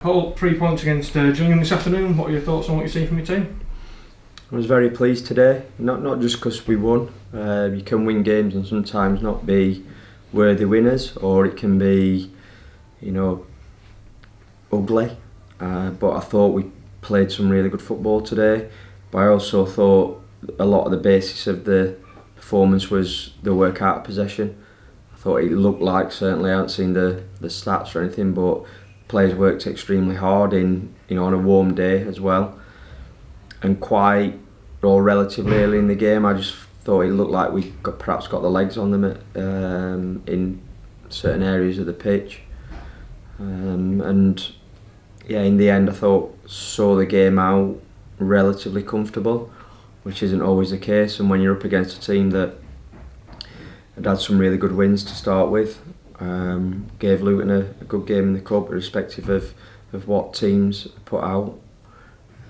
Paul, 3 points against Gillingham this afternoon. What are your thoughts on what you've seen from your team? I was very pleased today, not just because we won. You can win games and sometimes not be worthy winners, or it can be, ugly. But I thought we played some really good football today. But I also thought a lot of the basis of the performance was the work out of possession. I thought it looked like, certainly I haven't seen the stats or anything, but players worked extremely hard on a warm day as well, and quite relatively early in the game. I just thought it looked like we perhaps got the legs on them in certain areas of the pitch, and in the end I saw the game out relatively comfortable, which isn't always the case. And when you're up against a team that had some really good wins to start with, gave Luton a good game in the cup, irrespective of what teams put out.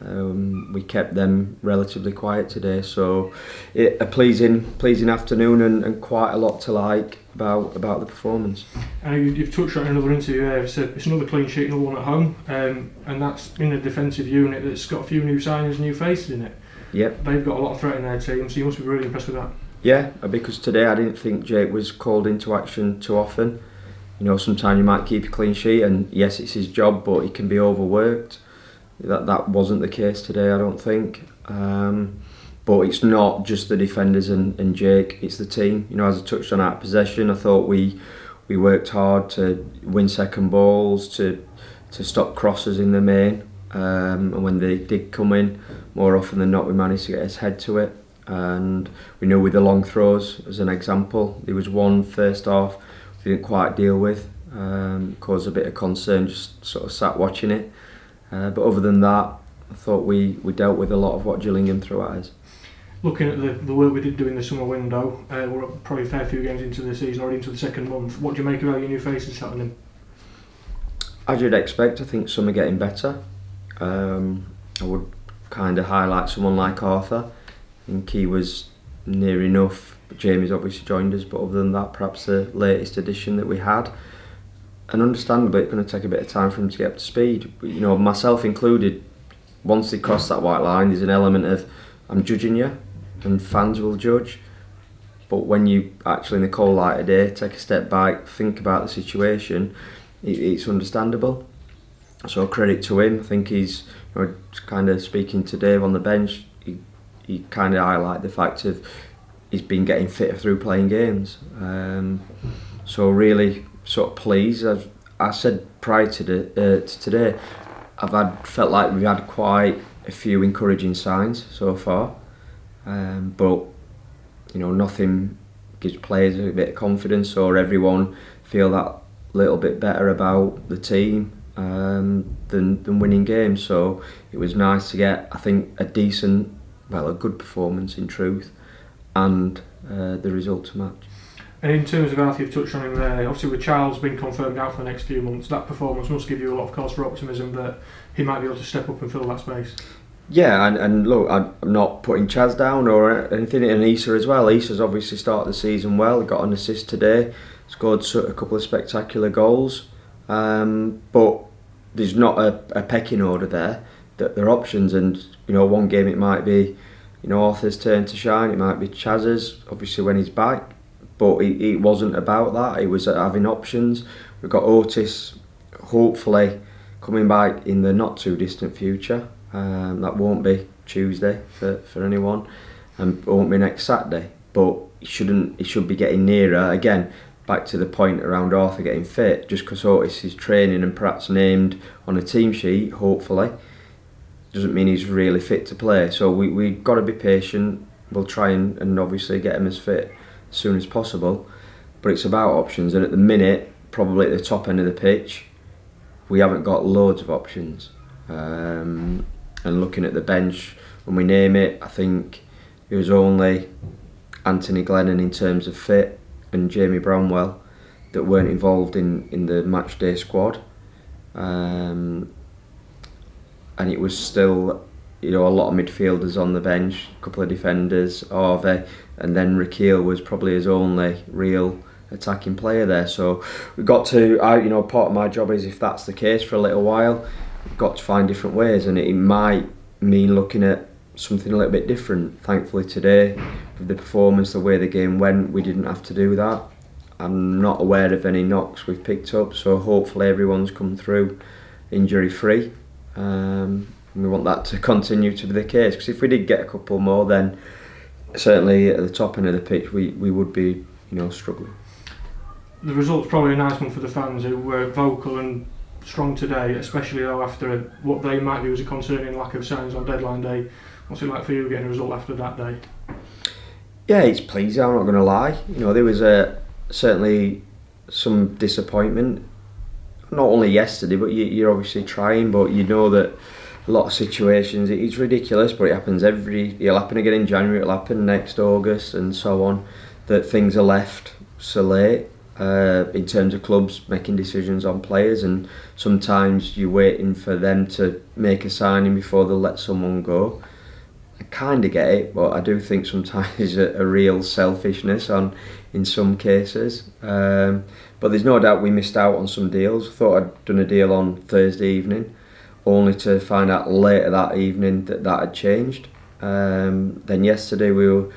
We kept them relatively quiet today, so a pleasing afternoon and quite a lot to like about the performance. You've touched on another interview there. It's another clean sheet, another one at home, and that's in a defensive unit that's got a few new signings, new faces in it. Yep. They've got a lot of threat in their team, so you must be really impressed with that. Yeah, because today I didn't think Jake was called into action too often. Sometimes you might keep a clean sheet, and yes, it's his job, but he can be overworked. That wasn't the case today, I don't think. But it's not just the defenders and Jake, it's the team. As I touched on out of possession, I thought we worked hard to win second balls, to stop crosses in the main. And when they did come in, more often than not, we managed to get his head to it. And we know with the long throws, as an example, there was one first half we didn't quite deal with, caused a bit of concern, just sort of sat watching it. But other than that, I thought we dealt with a lot of what Gillingham threw at us. Looking at the work we did do in the summer window, we're probably a fair few games into the season, already into the second month. What do you make of how your new faces happening? As you'd expect, I think some are getting better. I would kind of highlight someone like Arthur. I think he was near enough. Jamie's obviously joined us, but other than that, perhaps the latest addition that we had. And understandably, it's going to take a bit of time for him to get up to speed. But, myself included, once they cross that white line, there's an element of, I'm judging you, and fans will judge. But when you actually, in the cold light of day, take a step back, think about the situation, it's understandable. So credit to him. I think he's, kind of speaking to Dave on the bench, he kind of highlighted the fact of he's been getting fitter through playing games. So really sort of pleased. As I said prior to today, felt like we've had quite a few encouraging signs so far. But nothing gives players a bit of confidence or everyone feel that little bit better about the team than winning games. So it was nice to get, I think, a good performance in truth, and the result to match. And in terms of Arthur, you've touched on him there, obviously with Charles being confirmed out for the next few months, that performance must give you a lot of cause for optimism that he might be able to step up and fill that space. Yeah, and look, I'm not putting Chaz down or anything, and Issa as well. Issa's obviously started the season well, he got an assist today, scored a couple of spectacular goals, but there's not a pecking order there. That there are options, and one game it might be Arthur's turn to shine, it might be Chaz's, obviously when he's back. But it wasn't about that, it was having options. We've got Otis hopefully coming back in the not too distant future. That won't be Tuesday for anyone, and won't be next Saturday. But it should be getting nearer. Again, back to the point around Arthur getting fit, just because Otis is training and perhaps named on a team sheet, hopefully, doesn't mean he's really fit to play. So we've got to be patient. We'll try and obviously get him as fit as soon as possible, but it's about options, and at the minute, probably at the top end of the pitch, we haven't got loads of options. And looking at the bench, when we name it, I think it was only Anthony Glennon in terms of fit and Jamie Bramwell that weren't involved in the match day squad, and it was still a lot of midfielders on the bench, a couple of defenders, Harvey, and then Rakeel was probably his only real attacking player there. So we've got to, part of my job is, if that's the case for a little while, we've got to find different ways, and it might mean looking at something a little bit different. Thankfully today, with the performance, the way the game went, we didn't have to do that. I'm not aware of any knocks we've picked up, so hopefully everyone's come through injury free. We want that to continue to be the case, because if we did get a couple more, then certainly at the top end of the pitch we would be struggling. The result's probably a nice one for the fans who were vocal and strong today, especially though after what they might view as a concerning lack of signs on deadline day. What's it like for you getting a result after that day? Yeah, it's pleasing, I'm not going to lie. There was certainly some disappointment, not only yesterday, but you're obviously trying, but you know that a lot of situations, it's ridiculous, but it happens it'll happen again in January, it'll happen next August and so on, that things are left so late in terms of clubs making decisions on players, and sometimes you're waiting for them to make a signing before they'll let someone go. I kind of get it, but I do think sometimes there's a real selfishness in some cases. But there's no doubt we missed out on some deals. I thought I'd done a deal on Thursday evening, only to find out later that evening that had changed. Then yesterday we were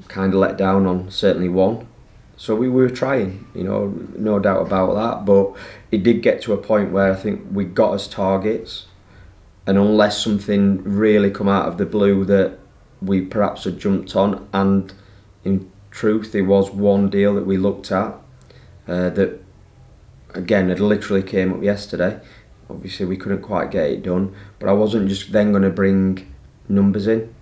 kind of let down on certainly one. So we were trying, no doubt about that. But it did get to a point where I think we got us targets, and unless something really come out of the blue that we perhaps had jumped on, and in truth there was one deal that we looked at that again had literally came up yesterday. Obviously we couldn't quite get it done, but I wasn't just then going to bring numbers in.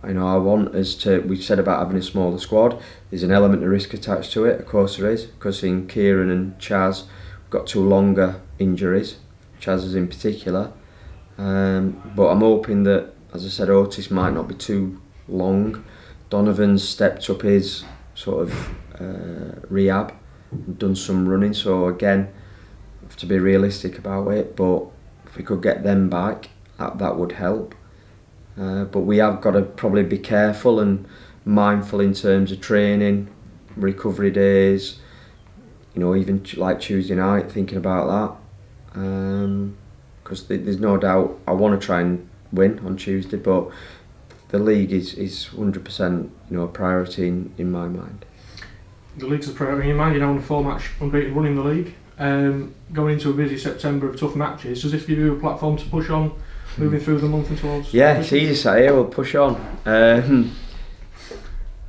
I want us to, we've said about having a smaller squad, there's an element of risk attached to it, of course there is, because in Kieran and Chaz we've got 2 longer injuries, Chaz's in particular. But I'm hoping that, as I said, Otis might not be too long. Donovan's stepped up his sort of rehab and done some running, so again, have to be realistic about it, but if we could get them back, that would help. But we have got to probably be careful and mindful in terms of training, recovery days, even like Tuesday night, thinking about that. Because there's no doubt I want to try and win on Tuesday, but the league is 100% a priority in my mind. The league's a priority in your mind, on a 4-match unbeaten run in the league. Going into a busy September of tough matches, does this give you a platform to push on, moving through the month and towards? Yeah, it's easy to say, we'll push on. I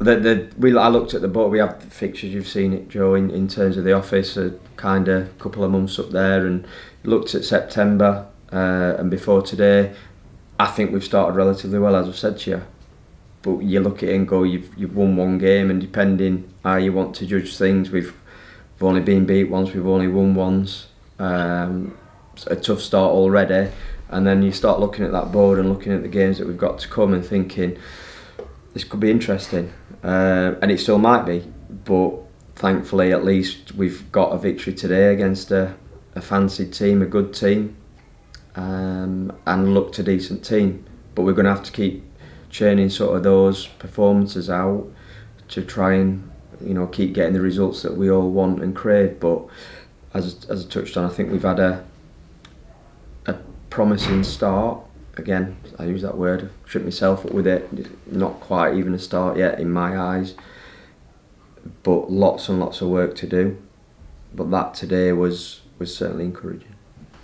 looked at the board, we have the fixtures, you've seen it, Joe, in terms of the office, kind of a couple of months up there, and looked at September and before today. I think we've started relatively well, as I've said to you, but you look at it and go, you've won one game, and depending how you want to judge things, we've only been beat once, we've only won once. It's a tough start already, and then you start looking at that board and looking at the games that we've got to come and thinking this could be interesting, and it still might be, but thankfully at least we've got a victory today against a fancied team, a good team, and looked a decent team. But we're going to have to keep churning sort of those performances out to try and keep getting the results that we all want and crave. But as I touched on, I think we've had a promising start. Again, I use that word, I tripped myself up with it, not quite even a start yet in my eyes, but lots and lots of work to do. But that today was certainly encouraging.